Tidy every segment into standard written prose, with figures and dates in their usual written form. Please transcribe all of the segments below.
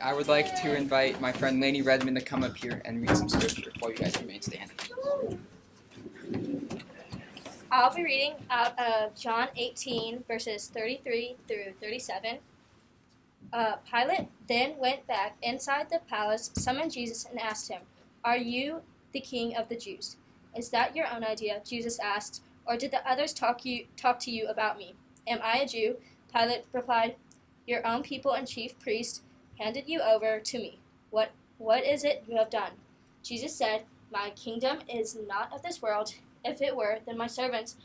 I would like to invite my friend Lainey Redmond to come up here and read some scripture while you guys remain standing. I'll be reading out of John 18, verses 33 through 37. Pilate then went back inside the palace, summoned Jesus, and asked him, "Are you the king of the Jews?" "Is that your own idea?" Jesus asked, "or did the others talk to you about me?" "Am I a Jew?" Pilate replied. "Your own people and chief priests handed you over to me. What is it you have done?" Jesus said, "My kingdom is not of this world. If it were, then my servants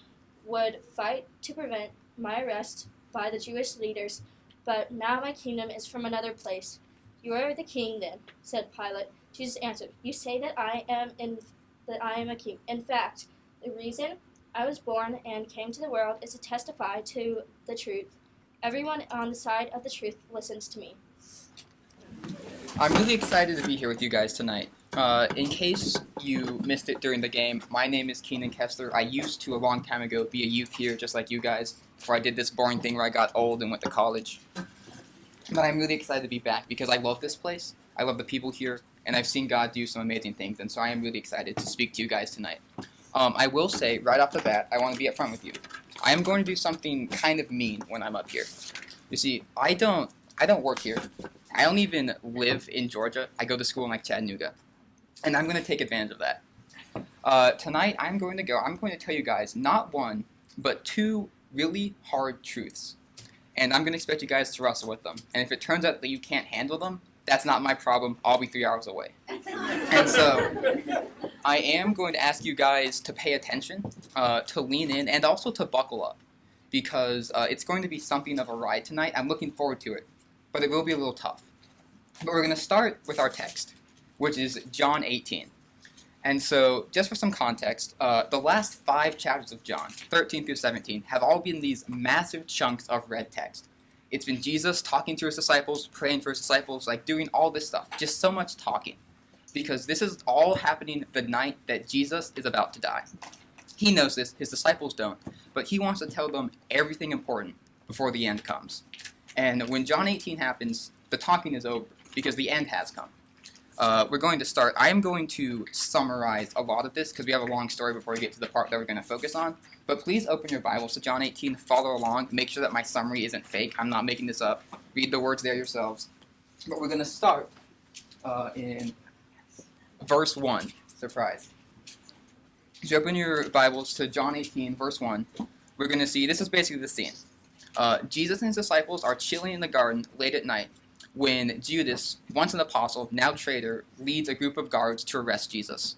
would fight to prevent my arrest by the Jewish leaders. But now my kingdom is from another place." "You are the king, then," said Pilate. Jesus answered, "You say that I am a king. In fact, the reason I was born and came to the world is to testify to the truth. Everyone on the side of the truth listens to me." I'm really excited to be here with you guys tonight. In case you missed it during the game, my name is Keenan Kessler. I used to, a long time ago, be a youth here just like you guys, before I did this boring thing where I got old and went to college. But I'm really excited to be back because I love this place, I love the people here, and I've seen God do some amazing things, and so I am really excited to speak to you guys tonight. I will say, right off the bat, I want to be upfront with you. I am going to do something kind of mean when I'm up here. You see, I don't work here. I don't even live in Georgia. I go to school in Chattanooga. And I'm going to take advantage of that. Tonight, I'm going to tell you guys not one, but two really hard truths. And I'm going to expect you guys to wrestle with them. And if it turns out that you can't handle them, that's not my problem. I'll be 3 hours away. And so, I am going to ask you guys to pay attention, to lean in, and also to buckle up. Because it's going to be something of a ride tonight. I'm looking forward to it. But it will be a little tough. But we're going to start with our text, which is John 18. And so, just for some context, the last 5 chapters of John, 13 through 17, have all been these massive chunks of red text. It's been Jesus talking to his disciples, praying for his disciples, doing all this stuff. Just so much talking. Because this is all happening the night that Jesus is about to die. He knows this, his disciples don't, but he wants to tell them everything important before the end comes. And when John 18 happens, the talking is over, because the end has come. We're going to start. I am going to summarize a lot of this, because we have a long story before we get to the part that we're going to focus on. But please open your Bibles to John 18, follow along, make sure that my summary isn't fake. I'm not making this up. Read the words there yourselves. But we're going to start in verse 1. Surprise. As you open your Bibles to John 18, verse 1, we're going to see, this is basically the scene. Jesus and his disciples are chilling in the garden late at night when Judas, once an apostle, now traitor, leads a group of guards to arrest Jesus.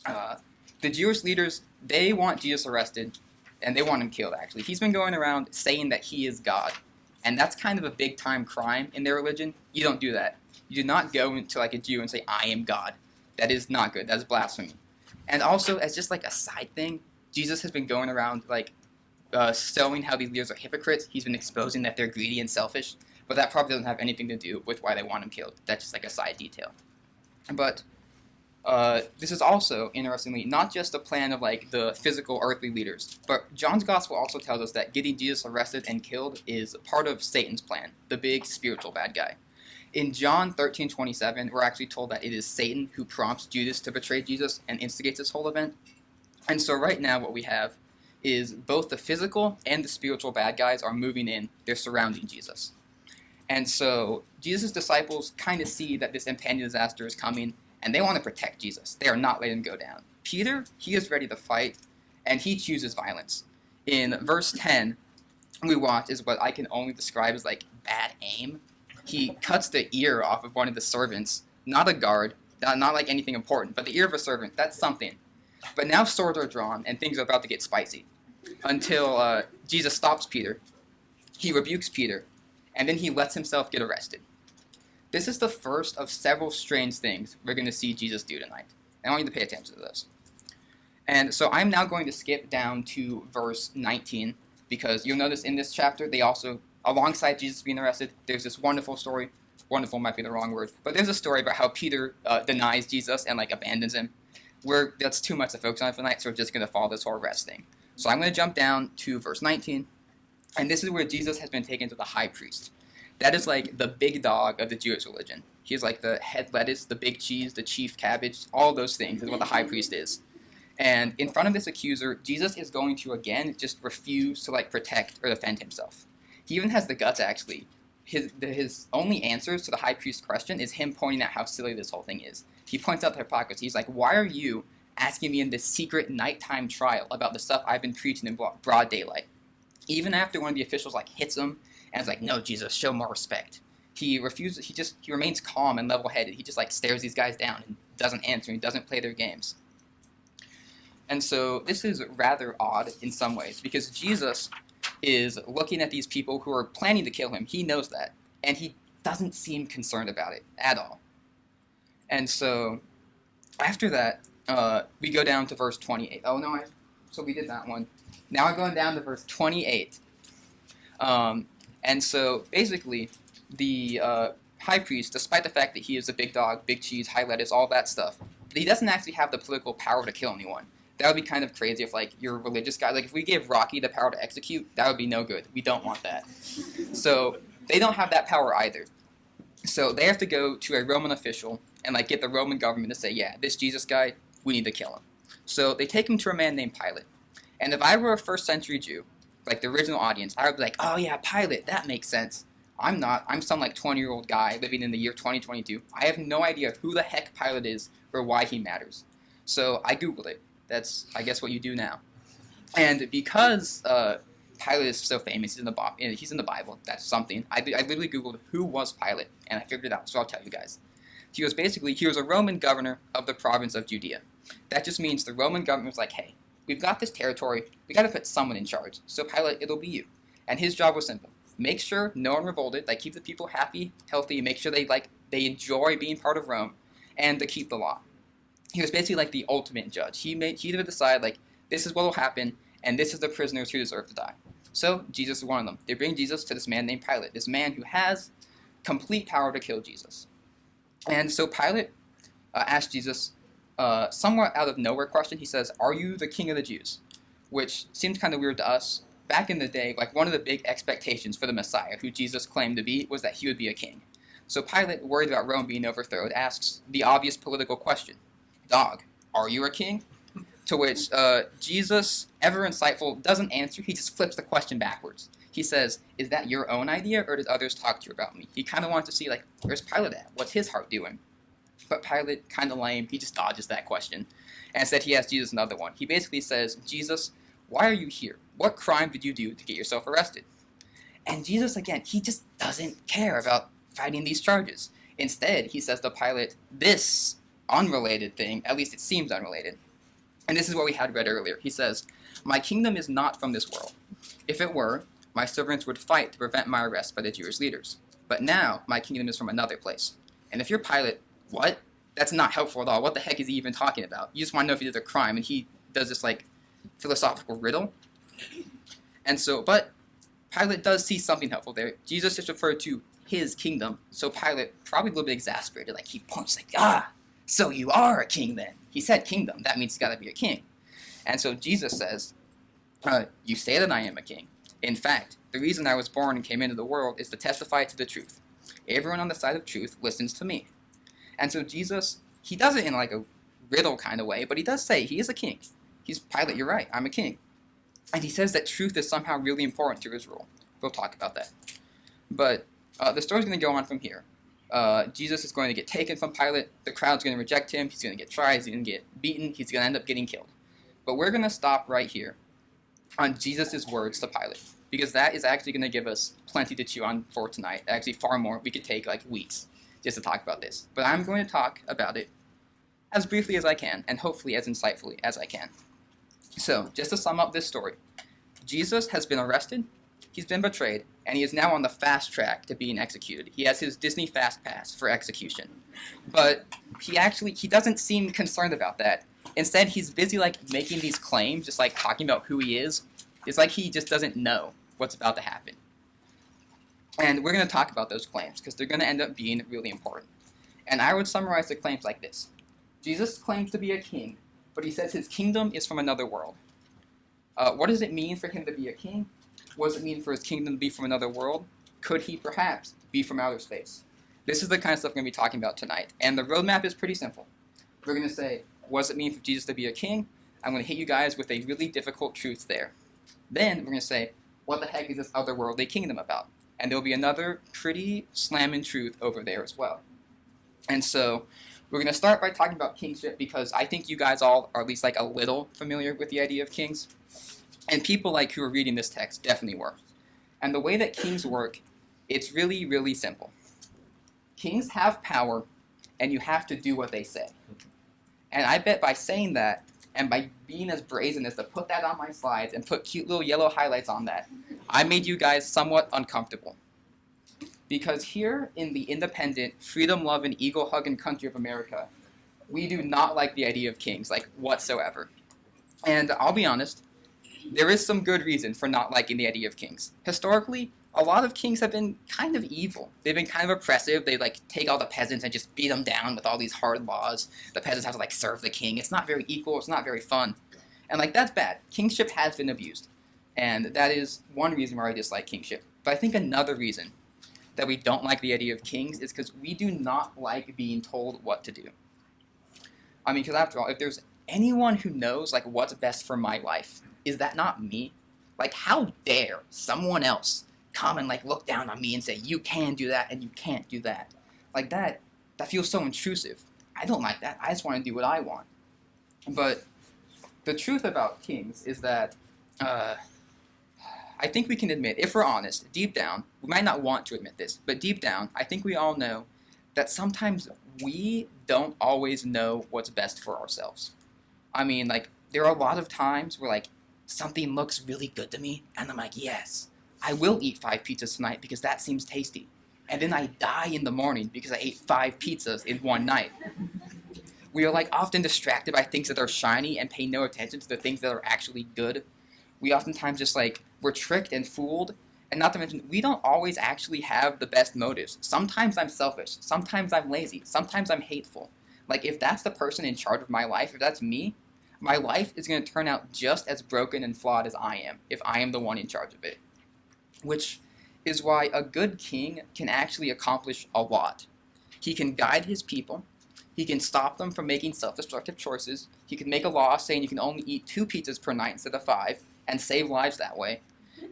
The Jewish leaders, they want Jesus arrested, and they want him killed, actually. He's been going around saying that he is God, and that's kind of a big-time crime in their religion. You don't do that. You do not go into a Jew and say, "I am God." That is not good. That is blasphemy. And also, as just a side thing, Jesus has been going around showing how these leaders are hypocrites. He's been exposing that they're greedy and selfish, but that probably doesn't have anything to do with why they want him killed. That's just a side detail. But this is also, interestingly, not just a plan of the physical earthly leaders, but John's gospel also tells us that getting Jesus arrested and killed is part of Satan's plan, the big spiritual bad guy. In John 13:27, we're actually told that it is Satan who prompts Judas to betray Jesus and instigates this whole event. And so right now what we have is both the physical and the spiritual bad guys are moving in. They're surrounding Jesus. And so Jesus' disciples kind of see that this impending disaster is coming, and they want to protect Jesus. They are not letting him go down. Peter, he is ready to fight, and he chooses violence. In verse 10, we watch is what I can only describe as bad aim. He cuts the ear off of one of the servants, not a guard, not anything important, but the ear of a servant, that's something. But now swords are drawn, and things are about to get spicy. Until Jesus stops Peter, he rebukes Peter, and then he lets himself get arrested. This is the first of several strange things we're going to see Jesus do tonight. And I want you to pay attention to this. And so I'm now going to skip down to verse 19, because you'll notice in this chapter, they also, alongside Jesus being arrested, there's this wonderful story. Wonderful might be the wrong word, but there's a story about how Peter denies Jesus and abandons him. That's too much to focus on tonight, so we're just going to follow this whole arrest thing. So I'm going to jump down to verse 19, and this is where Jesus has been taken to the high priest. That is like the big dog of the Jewish religion. He's like the head lettuce, the big cheese, the chief cabbage, all those things is what the high priest is. And in front of this accuser, Jesus is going to again just refuse to like protect or defend himself. He even has the guts actually. His only answers to the high priest's question is him pointing out how silly this whole thing is. He points out the hypocrisy. He's like, why are you asking me in this secret nighttime trial about the stuff I've been preaching in broad daylight? Even after one of the officials like hits him and is like, no, Jesus, show more respect. He refuses. He remains calm and level-headed. He just like stares these guys down and doesn't answer. He doesn't play their games. And so this is rather odd in some ways because Jesus is looking at these people who are planning to kill him. He knows that, and he doesn't seem concerned about it at all. And so after that, we go down to verse 28. Oh no, so we did that one. Now we're going down to verse 28. And so basically, the high priest, despite the fact that he is a big dog, big cheese, high lettuce, all that stuff, he doesn't actually have the political power to kill anyone. That would be kind of crazy if, like, you're a religious guy. Like, if we gave Rocky the power to execute, that would be no good. We don't want that. So they don't have that power either. So they have to go to a Roman official and, like, get the Roman government to say, yeah, this Jesus guy, we need to kill him. So they take him to a man named Pilate. And if I were a first century Jew, like the original audience, I would be like, oh, yeah, Pilate, that makes sense. I'm not. I'm some, like, 20-year-old guy living in the year 2022. I have no idea who the heck Pilate is or why he matters. So I Googled it. That's, I guess, what you do now. And because Pilate is so famous, he's in the Bible, that's something. I literally Googled who was Pilate, and I figured it out, so I'll tell you guys. He was a Roman governor of the province of Judea. That just means the Roman government was like, hey, we've got this territory, we got to put someone in charge. So Pilate, it'll be you. And his job was simple. Make sure no one revolted, like keep the people happy, healthy, make sure they enjoy being part of Rome, and to keep the law. He was basically like the ultimate judge. He would decide, like, this is what will happen, and this is the prisoners who deserve to die. So Jesus is one of them. They bring Jesus to this man named Pilate, this man who has complete power to kill Jesus. And so Pilate asked Jesus, somewhat out of nowhere question, he says, are you the king of the Jews? Which seems kind of weird to us. Back in the day, like, one of the big expectations for the Messiah, who Jesus claimed to be, was that he would be a king. So Pilate, worried about Rome being overthrown, asks the obvious political question. Dog, are you a king? To which Jesus, ever insightful, doesn't answer. He just flips the question backwards. He says, is that your own idea, or did others talk to you about me? He kind of wants to see, like, where's Pilate at? What's his heart doing? But Pilate, kind of lame, he just dodges that question. And instead he asks Jesus another one. He basically says, Jesus, why are you here? What crime did you do to get yourself arrested? And Jesus, again, he just doesn't care about fighting these charges. Instead, he says to Pilate, this unrelated thing, at least it seems unrelated. And this is what we had read earlier. He says, my kingdom is not from this world. If it were, my servants would fight to prevent my arrest by the Jewish leaders. But now, my kingdom is from another place. And if you're Pilate, what? That's not helpful at all. What the heck is he even talking about? You just want to know if he did a crime, and he does this, like, philosophical riddle. And so, but Pilate does see something helpful there. Jesus is referred to his kingdom. So Pilate, probably a little bit exasperated, like, he points like, so you are a king then. He said kingdom. That means he's got to be a king. And so Jesus says, you say that I am a king. In fact, the reason I was born and came into the world is to testify to the truth. Everyone on the side of truth listens to me. And so Jesus, he does it in like a riddle kind of way, but he does say he is a king. He's Pilate, you're right, I'm a king. And he says that truth is somehow really important to his rule. We'll talk about that. But the story's going to go on from here. Jesus is going to get taken from Pilate. The crowd's going to reject him. He's going to get tried. He's going to get beaten. He's going to end up getting killed. But we're going to stop right here on Jesus' words to Pilate, because that is actually going to give us plenty to chew on for tonight. Actually, far more. We could take like weeks just to talk about this. But I'm going to talk about it as briefly as I can, and hopefully as insightfully as I can. So, just to sum up this story, Jesus has been arrested, he's been betrayed, and he is now on the fast track to being executed. He has his Disney Fast Pass for execution. But he doesn't seem concerned about that. Instead, he's busy like making these claims, just like talking about who he is. It's like he just doesn't know what's about to happen. And we're going to talk about those claims, because they're going to end up being really important. And I would summarize the claims like this. Jesus claims to be a king, but he says his kingdom is from another world. What does it mean for him to be a king? What does it mean for his kingdom to be from another world? Could he perhaps be from outer space? This is the kind of stuff we're going to be talking about tonight. And the roadmap is pretty simple. We're going to say, what does it mean for Jesus to be a king? I'm going to hit you guys with a really difficult truth there. Then we're going to say, what the heck is this otherworldly kingdom about? And there'll be another pretty slamming truth over there as well. And so we're going to start by talking about kingship because I think you guys all are at least like a little familiar with the idea of kings. And people like who are reading this text definitely were. And the way that kings work, it's really, really simple. Kings have power, and you have to do what they say. And I bet by saying that, and by being as brazen as to put that on my slides and put cute little yellow highlights on that, I made you guys somewhat uncomfortable. Because here in the independent, freedom-loving, eagle-hugging country of America, we do not like the idea of kings, like, whatsoever. And I'll be honest, there is some good reason for not liking the idea of kings. Historically, a lot of kings have been kind of evil. They've been kind of oppressive. They like take all the peasants and just beat them down with all these hard laws. The peasants have to like serve the king. It's not very equal. It's not very fun. And like that's bad. Kingship has been abused. And that is one reason why I dislike kingship. But I think another reason that we don't like the idea of kings is because we do not like being told what to do. I mean, because after all, if there's anyone who knows like what's best for my life, is that not me? Like how dare someone else come and like look down on me and say you can do that and you can't do that? Like that feels so intrusive. I don't like that. I just want to do what I want. But the truth about kings is that I think we can admit, if we're honest, deep down, we might not want to admit this, but deep down, I think we all know that sometimes we don't always know what's best for ourselves. I mean, like, there are a lot of times where, like, something looks really good to me, and I'm like, yes, I will eat 5 pizzas tonight because that seems tasty. And then I die in the morning because I ate 5 pizzas in one night. We are, like, often distracted by things that are shiny and pay no attention to the things that are actually good. We oftentimes just, like, we're tricked and fooled. And not to mention, we don't always actually have the best motives. Sometimes I'm selfish. Sometimes I'm lazy. Sometimes I'm hateful. Like, if that's the person in charge of my life, if that's me, my life is going to turn out just as broken and flawed as I am, if I am the one in charge of it. Which is why a good king can actually accomplish a lot. He can guide his people. He can stop them from making self-destructive choices. He can make a law saying you can only eat 2 pizzas per night instead of 5, and save lives that way.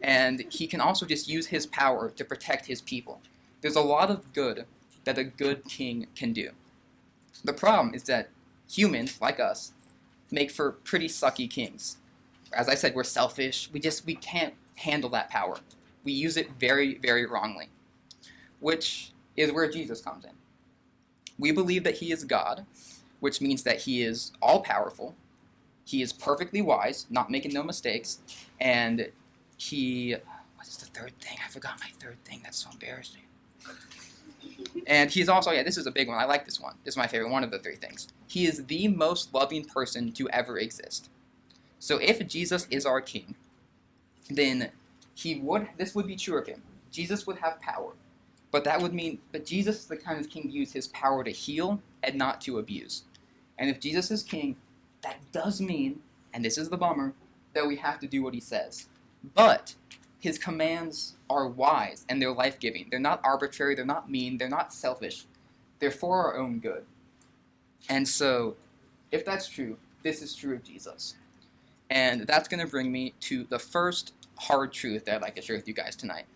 And he can also just use his power to protect his people. There's a lot of good that a good king can do. The problem is that humans, like us, make for pretty sucky kings. As I said, we're selfish. We can't handle that power. We use it very, very wrongly. Which is where Jesus comes in. We believe that he is God, which means that he is all-powerful. He is perfectly wise, not making no mistakes, and he... What is the third thing? I forgot my third thing. That's so embarrassing. And he's also... Yeah, this is a big one. I like this one. This is my favorite one of the 3 things. He is the most loving person to ever exist. So if Jesus is our king, then this would be true of him. Jesus would have power. But that would mean... But Jesus is the kind of king to use his power to heal and not to abuse. And if Jesus is king... That does mean, and this is the bummer, that we have to do what he says. But his commands are wise and they're life-giving. They're not arbitrary, they're not mean, they're not selfish. They're for our own good. And so, if that's true, this is true of Jesus. And that's going to bring me to the first hard truth that I'd like to share with you guys tonight.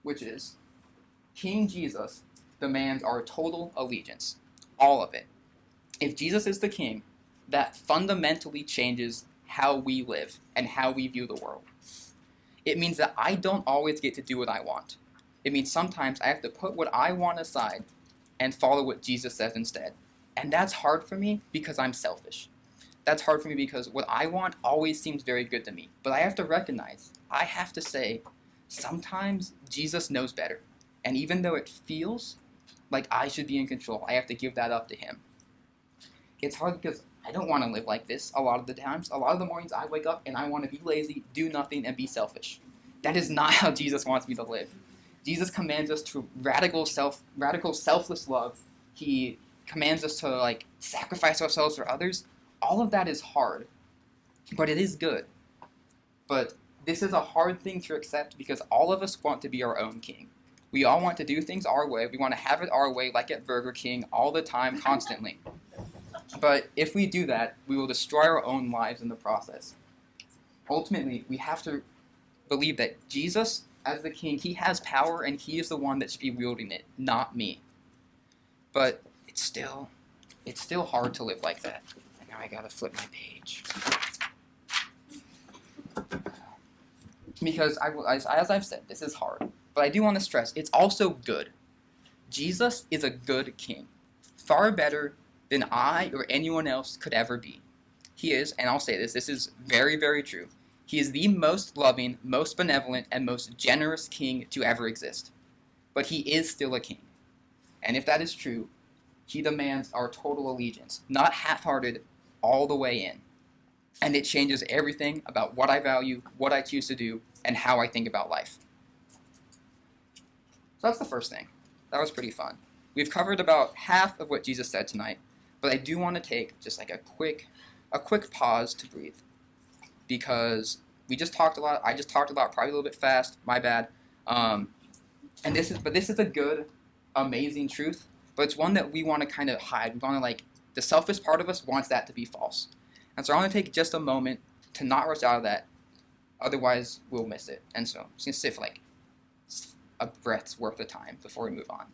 Which is, King Jesus demands our total allegiance. All of it. If Jesus is the king, that fundamentally changes how we live and how we view the world. It means that I don't always get to do what I want. It means sometimes I have to put what I want aside and follow what Jesus says instead. And that's hard for me because I'm selfish. That's hard for me because what I want always seems very good to me. But I have to recognize, I have to say, sometimes Jesus knows better. And even though it feels like I should be in control, I have to give that up to him. It's hard because I don't want to live like this a lot of the times. A lot of the mornings I wake up and I want to be lazy, do nothing, and be selfish. That is not how Jesus wants me to live. Jesus commands us to radical selfless love. He commands us to like sacrifice ourselves for others. All of that is hard, but it is good. But this is a hard thing to accept because all of us want to be our own king. We all want to do things our way. We want to have it our way, like at Burger King, all the time, constantly. But if we do that, we will destroy our own lives in the process. Ultimately, we have to believe that Jesus, as the king, he has power and he is the one that should be wielding it, not me. But it's still hard to live like that. And now I gotta flip my page. Because as I've said, this is hard. But I do want to stress, it's also good. Jesus is a good king. Far better than I or anyone else could ever be. He is, and I'll say this is very, very true. He is the most loving, most benevolent, and most generous king to ever exist. But he is still a king. And if that is true, he demands our total allegiance, not half-hearted, all the way in. And it changes everything about what I value, what I choose to do, and how I think about life. So that's the first thing. That was pretty fun. We've covered about half of what Jesus said tonight, but I do want to take just like a quick pause to breathe, because we just talked a lot. I just talked a lot, probably a little bit fast. My bad. This is a good, amazing truth, but it's one that we want to kind of hide. We want to the selfish part of us wants that to be false, and so I want to take just a moment to not rush out of that. Otherwise, we'll miss it. And so I'm just gonna sit for a breath's worth of time before we move on.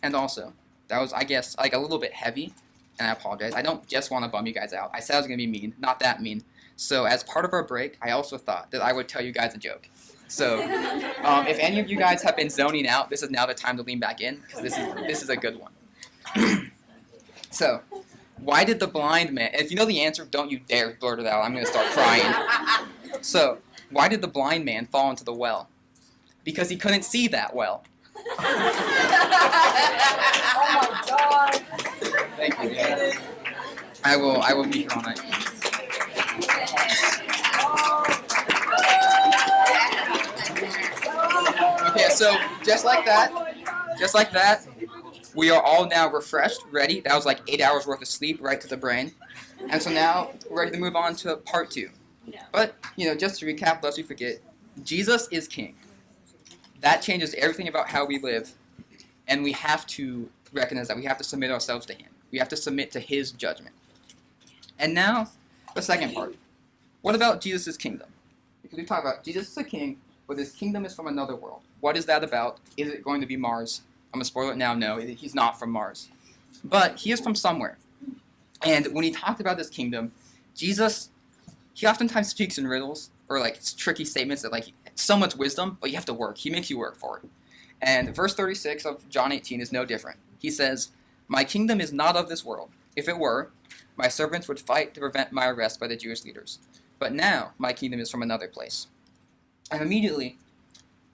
And also, that was, I guess, a little bit heavy, and I apologize. I don't just want to bum you guys out. I said I was going to be mean, not that mean. So as part of our break, I also thought that I would tell you guys a joke. So if any of you guys have been zoning out, this is now the time to lean back in, because this is a good one. So, why did the blind man, if you know the answer, don't you dare blurt it out. I'm going to start crying. So, why did the blind man fall into the well? Because he couldn't see that well. Oh my God! Thank you. Yeah. I will be here all night. Okay, so just like that, we are all now refreshed, ready. That was 8 hours worth of sleep right to the brain. And so now we're ready to move on to part 2. But, just to recap, lest we forget, Jesus is king. That changes everything about how we live, and we have to recognize that. We have to submit ourselves to him. We have to submit to his judgment. And now, the second part. What about Jesus' kingdom? Because we talk about Jesus is a king, but his kingdom is from another world. What is that about? Is it going to be Mars? I'm going to spoil it now. No, he's not from Mars. But he is from somewhere. And when he talked about this kingdom, Jesus, he oftentimes speaks in riddles, or tricky statements that so much wisdom, but you have to work. He makes you work for it. And verse 36 of John 18 is no different. He says, "My kingdom is not of this world. If it were, my servants would fight to prevent my arrest by the Jewish leaders. But now my kingdom is from another place." And immediately,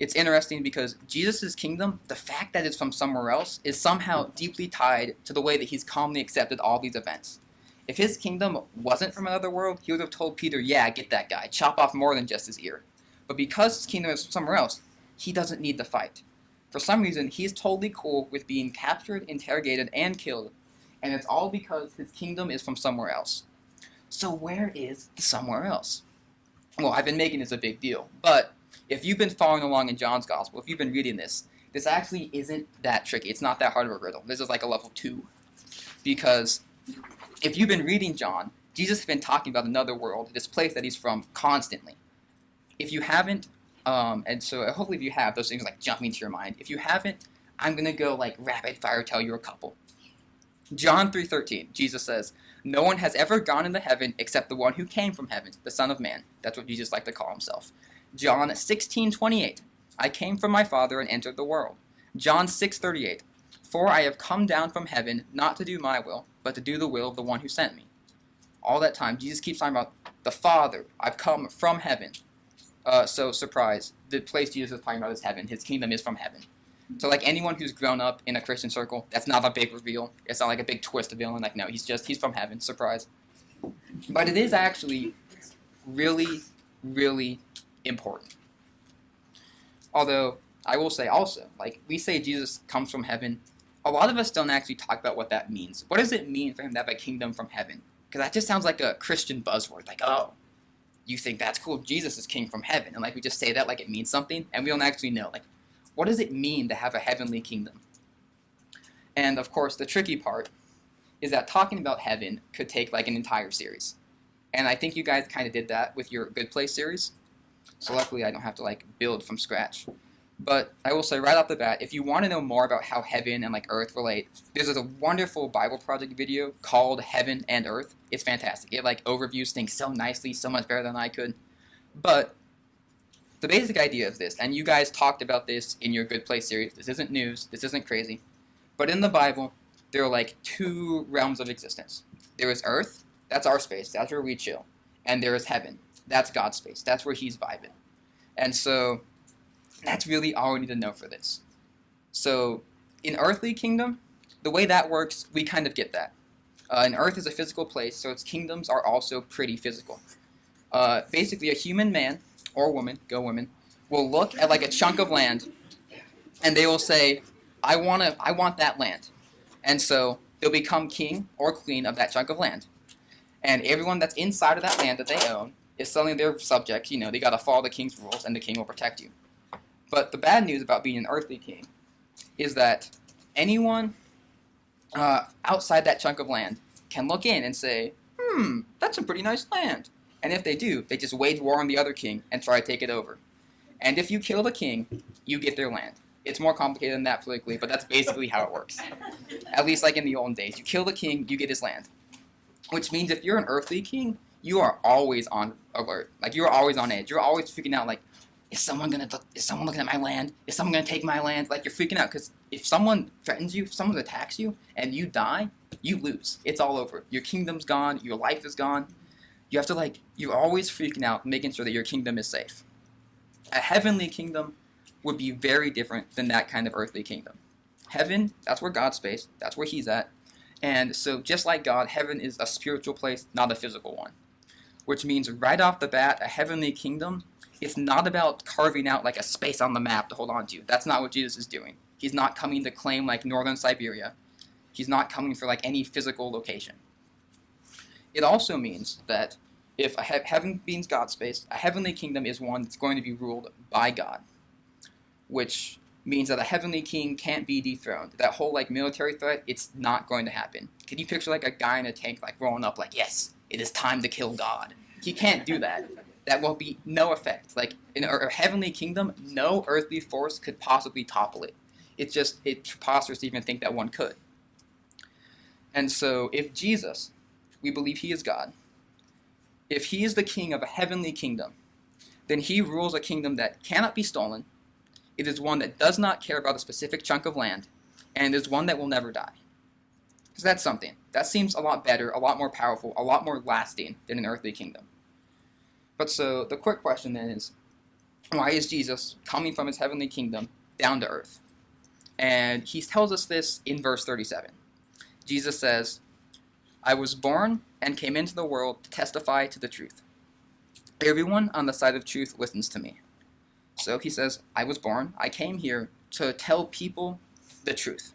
it's interesting because Jesus' kingdom, the fact that it's from somewhere else, is somehow deeply tied to the way that he's calmly accepted all these events. If his kingdom wasn't from another world, he would have told Peter, yeah, get that guy, chop off more than just his ear. But because his kingdom is from somewhere else, he doesn't need to fight. For some reason, he's totally cool with being captured, interrogated, and killed, and it's all because his kingdom is from somewhere else. So where is the somewhere else? Well, I've been making this a big deal, but if you've been following along in John's Gospel, if you've been reading this actually isn't that tricky. It's not that hard of a riddle. This is a level 2. Because if you've been reading John, Jesus has been talking about another world, this place that he's from, constantly. If you haven't, and so hopefully if you have, those things jumping into your mind. If you haven't, I'm going to go rapid fire tell you a couple. John 3:13, Jesus says, "No one has ever gone into heaven except the one who came from heaven, the Son of Man." That's what Jesus liked to call himself. John 16:28, "I came from my Father and entered the world." John 6:38, "For I have come down from heaven not to do my will, but to do the will of the one who sent me." All that time, Jesus keeps talking about the Father. I've come from heaven. So, surprise, the place Jesus is talking about is heaven. His kingdom is from heaven. So, anyone who's grown up in a Christian circle, that's not a big reveal. It's not a big twist of villain. No, he's from heaven. Surprise. But it is actually really, really important. Although, I will say also, we say Jesus comes from heaven. A lot of us don't actually talk about what that means. What does it mean for him to have a kingdom from heaven? Because that just sounds like a Christian buzzword. Like, oh, you think that's cool? Jesus is king from heaven. And like we just say that like it means something, and we don't actually know. Like, what does it mean to have a heavenly kingdom? And of course, the tricky part is that talking about heaven could take like an entire series. And I think you guys kind of did that with your Good Place series. So luckily I don't have to like build from scratch. But I will say right off the bat, if you want to know more about how heaven and like earth relate, there's a wonderful Bible Project video called Heaven and Earth. It's fantastic. It like overviews things so nicely, so much better than I could. But the basic idea is this, and you guys talked about this in your Good Place series. This isn't news. This isn't crazy. But in the Bible, there are like two realms of existence. There is earth. That's our space. That's where we chill. And there is heaven. That's God's space. That's where he's vibing. And so that's really all we need to know for this. So in earthly kingdom, the way that works, we kind of get that. And earth is a physical place, so its kingdoms are also pretty physical. Basically, a human man or woman, go women, will look at like a chunk of land, and they will say, I want that land. And so they'll become king or queen of that chunk of land. And everyone that's inside of that land that they own is suddenly their subjects. You know, they got to follow the king's rules, and the king will protect you. But the bad news about being an earthly king is that anyone outside that chunk of land can look in and say, that's a pretty nice land. And if they do, they just wage war on the other king and try to take it over. And if you kill the king, you get their land. It's more complicated than that politically, but that's basically how it works. At least like in the olden days. You kill the king, you get his land. Which means if you're an earthly king, you are always on alert. Like, you're always on edge. You're always freaking out, like, is someone looking at my land? Is someone going to take my land? Like, you're freaking out, because if someone threatens you, if someone attacks you, and you die, you lose. It's all over. Your kingdom's gone. Your life is gone. You have to, like, you're always freaking out, making sure that your kingdom is safe. A heavenly kingdom would be very different than that kind of earthly kingdom. Heaven, that's where God's space. That's where he's at. And so just like God, heaven is a spiritual place, not a physical one. Which means right off the bat, a heavenly kingdom, it's not about carving out like a space on the map to hold on to. That's not what Jesus is doing. He's not coming to claim like northern Siberia. He's not coming for like any physical location. It also means that if heaven means God's space, a heavenly kingdom is one that's going to be ruled by God. Which means that a heavenly king can't be dethroned. That whole like military threat, it's not going to happen. Can you picture like a guy in a tank like rolling up like, yes, it is time to kill God? He can't do that. That will be no effect. Like in a heavenly kingdom, no earthly force could possibly topple it. It's preposterous to even think that one could. And so if Jesus, we believe he is God, if he is the king of a heavenly kingdom, then he rules a kingdom that cannot be stolen. It is one that does not care about a specific chunk of land, and is one that will never die. So that's something. That seems a lot better, a lot more powerful, a lot more lasting than an earthly kingdom. But so the quick question then is, why is Jesus coming from his heavenly kingdom down to earth? And he tells us this in verse 37. Jesus says, I was born and came into the world to testify to the truth. Everyone on the side of truth listens to me. So he says, I was born, I came here to tell people the truth.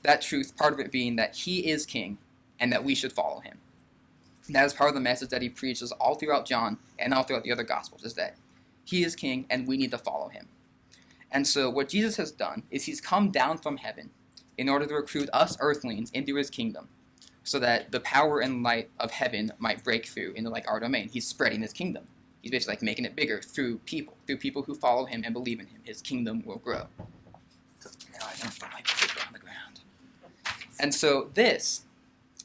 That truth, part of it being that he is king and that we should follow him. That is part of the message that he preaches all throughout John and all throughout the other Gospels, is that he is king and we need to follow him. And so what Jesus has done is he's come down from heaven in order to recruit us earthlings into his kingdom, so that the power and light of heaven might break through into like our domain. He's spreading his kingdom. He's basically like making it bigger through people who follow him and believe in him. His kingdom will grow. Now I don't put my paper on the ground. And so this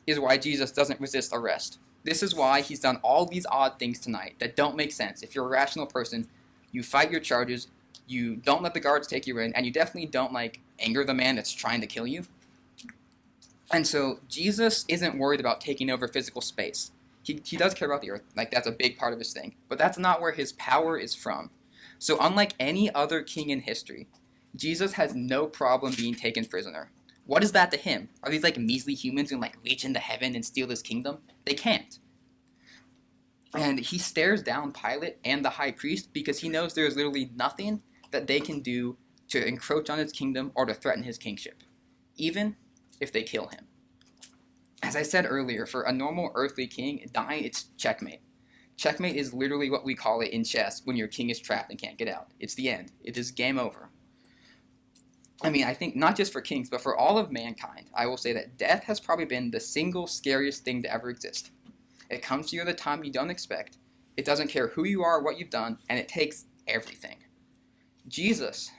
is why Jesus doesn't resist arrest. This is why he's done all these odd things tonight that don't make sense. If you're a rational person, you fight your charges, you don't let the guards take you in, and you definitely don't like anger the man that's trying to kill you. And so Jesus isn't worried about taking over physical space. He does care about the earth, like that's a big part of his thing, but that's not where his power is from. So unlike any other king in history, Jesus has no problem being taken prisoner. What is that to him? Are these like measly humans who like reach into heaven and steal his kingdom? They can't. And he stares down Pilate and the high priest because he knows there is literally nothing that they can do to encroach on his kingdom or to threaten his kingship, even if they kill him. As I said earlier, for a normal earthly king, dying, it's checkmate. Checkmate is literally what we call it in chess when your king is trapped and can't get out. It's the end. It is game over. I mean, I think not just for kings, but for all of mankind, I will say that death has probably been the single scariest thing to ever exist. It comes to you at a time you don't expect. It doesn't care who you are or what you've done, and it takes everything. Jesus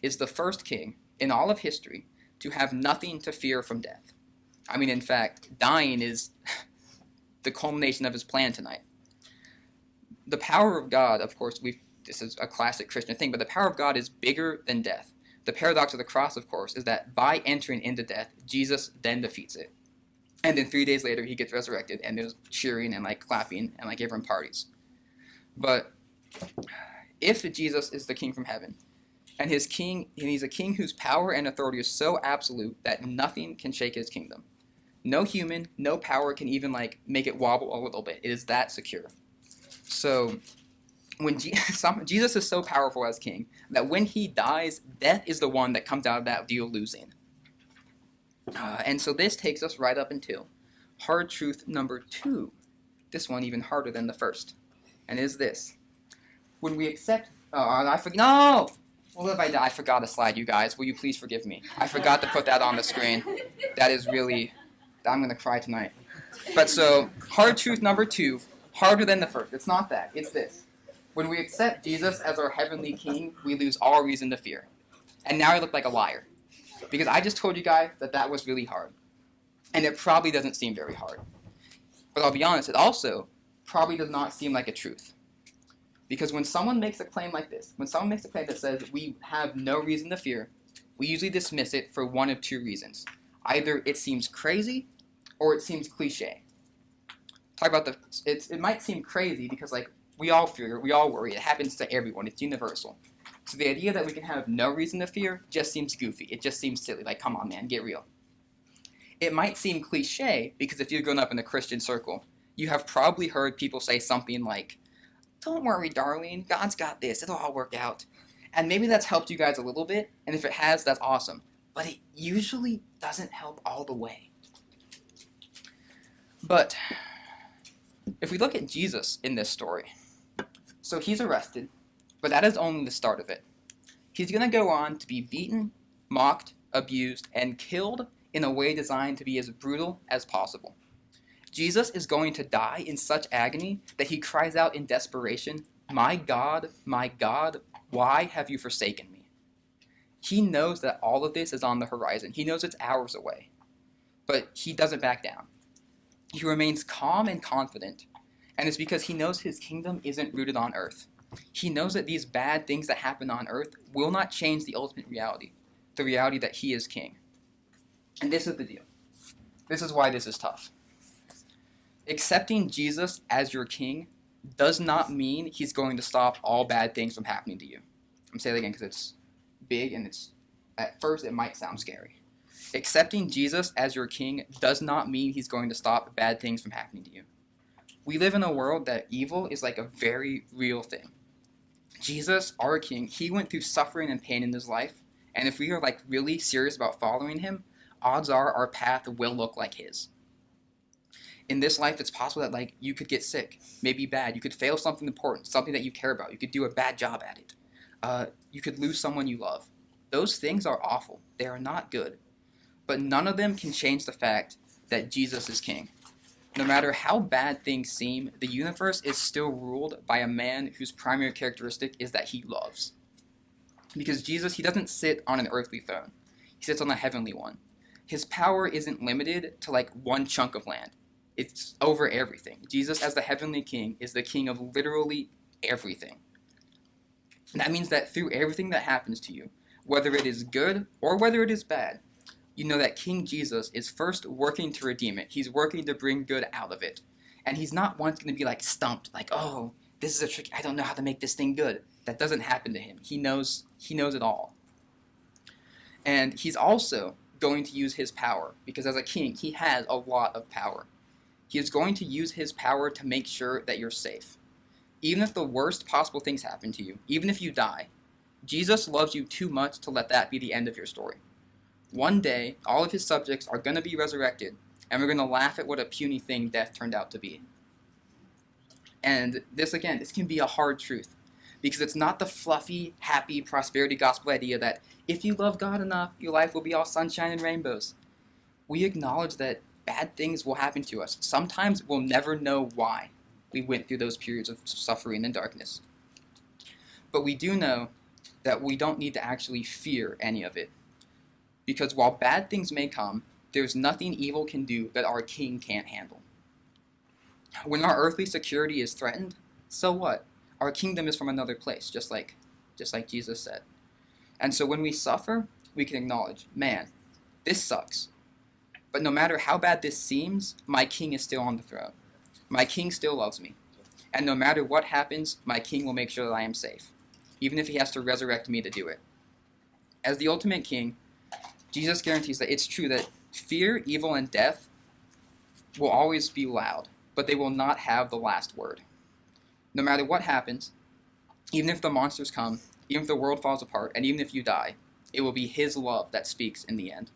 is the first king in all of history to have nothing to fear from death. I mean, in fact, dying is the culmination of his plan tonight. The power of God, of course, this is a classic Christian thing, but the power of God is bigger than death. The paradox of the cross, of course, is that by entering into death, Jesus then defeats it. And then 3 days later, he gets resurrected, and there's cheering and clapping and everyone parties. But if Jesus is the king from heaven, and he's a king whose power and authority is so absolute that nothing can shake his kingdom. No human, no power can even make it wobble a little bit. It is that secure. So when Jesus is so powerful as king that when he dies, death is the one that comes out of that deal losing. And so this takes us right up into hard truth number 2. This one even harder than the first. And is this. When we accept... No! Well, if I forgot a slide, you guys. Will you please forgive me? I forgot to put that on the screen. That is really... I'm going to cry tonight. But so, hard truth number 2, harder than the first. It's not that. It's this. When we accept Jesus as our heavenly king, we lose all reason to fear. And now I look like a liar. Because I just told you guys that was really hard. And it probably doesn't seem very hard. But I'll be honest, it also probably does not seem like a truth. Because when someone makes a claim like this, when someone makes a claim that says we have no reason to fear, we usually dismiss it for one of 2 reasons. Either it seems crazy, or it seems cliche. Talk about it might seem crazy because we all fear, we all worry. It happens to everyone. It's universal. So the idea that we can have no reason to fear just seems goofy. It just seems silly. Come on, man, get real. It might seem cliche because if you've grown up in a Christian circle, you have probably heard people say something like, "Don't worry, darling. God's got this. It'll all work out." And maybe that's helped you guys a little bit, and if it has, that's awesome. But it usually doesn't help all the way. But if we look at Jesus in this story, so he's arrested, but that is only the start of it. He's going to go on to be beaten, mocked, abused, and killed in a way designed to be as brutal as possible. Jesus is going to die in such agony that he cries out in desperation, my God, why have you forsaken me?" He knows that all of this is on the horizon. He knows it's hours away. But he doesn't back down. He remains calm and confident, and it's because he knows his kingdom isn't rooted on earth. He knows that these bad things that happen on earth will not change the ultimate reality, the reality that he is king. And this is the deal. This is why this is tough. Accepting Jesus as your king does not mean he's going to stop all bad things from happening to you. I'm saying it again because it's big and at first it might sound scary. Accepting Jesus as your king does not mean he's going to stop bad things from happening to you. We live in a world that evil is a very real thing. Jesus, our king, he went through suffering and pain in his life, and if we are really serious about following him, odds are our path will look like his. In this life, it's possible that you could get sick, maybe bad, you could fail something important, something that you care about, you could do a bad job at it, you could lose someone you love. Those things are awful. They are not good. But none of them can change the fact that Jesus is king. No matter how bad things seem, the universe is still ruled by a man whose primary characteristic is that he loves. Because Jesus, he doesn't sit on an earthly throne. He sits on a heavenly one. His power isn't limited to one chunk of land. It's over everything. Jesus, as the heavenly king, is the king of literally everything. And that means that through everything that happens to you, whether it is good or whether it is bad, you know that King Jesus is first working to redeem it. He's working to bring good out of it. And he's not once going to be stumped, oh, this is a trick, I don't know how to make this thing good. That doesn't happen to him. He knows it all. And he's also going to use his power, because as a king, he has a lot of power. He is going to use his power to make sure that you're safe. Even if the worst possible things happen to you, even if you die, Jesus loves you too much to let that be the end of your story. One day, all of his subjects are going to be resurrected, And we're going to laugh at what a puny thing death turned out to be. And this can be a hard truth. Because it's not the fluffy, happy prosperity gospel idea that if you love God enough, your life will be all sunshine and rainbows. We acknowledge that bad things will happen to us. Sometimes we'll never know why we went through those periods of suffering and darkness. But we do know that we don't need to actually fear any of it. Because while bad things may come, there's nothing evil can do that our King can't handle. When our earthly security is threatened, so what? Our kingdom is from another place, just like Jesus said. And so when we suffer, we can acknowledge, man, this sucks. But no matter how bad this seems, my King is still on the throne. My King still loves me. And no matter what happens, my King will make sure that I am safe, even if he has to resurrect me to do it. As the ultimate King, Jesus guarantees that it's true that fear, evil, and death will always be loud, but they will not have the last word. No matter what happens, even if the monsters come, even if the world falls apart, and even if you die, it will be his love that speaks in the end.